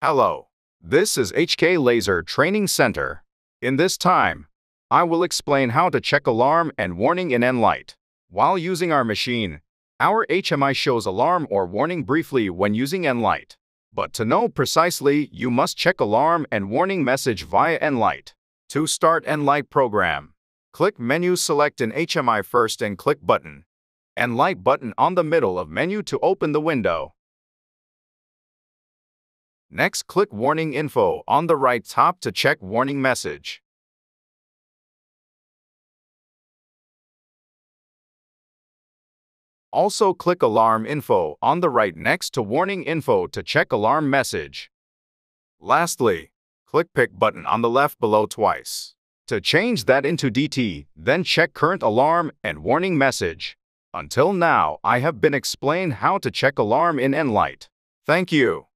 Hello, this is HK Laser Training Center. In this time, I will explain how to check alarm and warning in nLight. While using our machine, our HMI shows alarm or warning briefly when using nLight. But to know precisely, you must check alarm and warning message via nLight. To start nLight program, click Menu, select an HMI first and click Button. nLight button on the middle of menu to open the window. Next, click Warning Info on the right top to check warning message. Also click Alarm Info on the right next to Warning Info to check alarm message. Lastly, click Pick button on the left below twice. To change that into DT, then check Current Alarm and Warning Message. Until now, I have been explained how to check alarm in nLight. Thank you.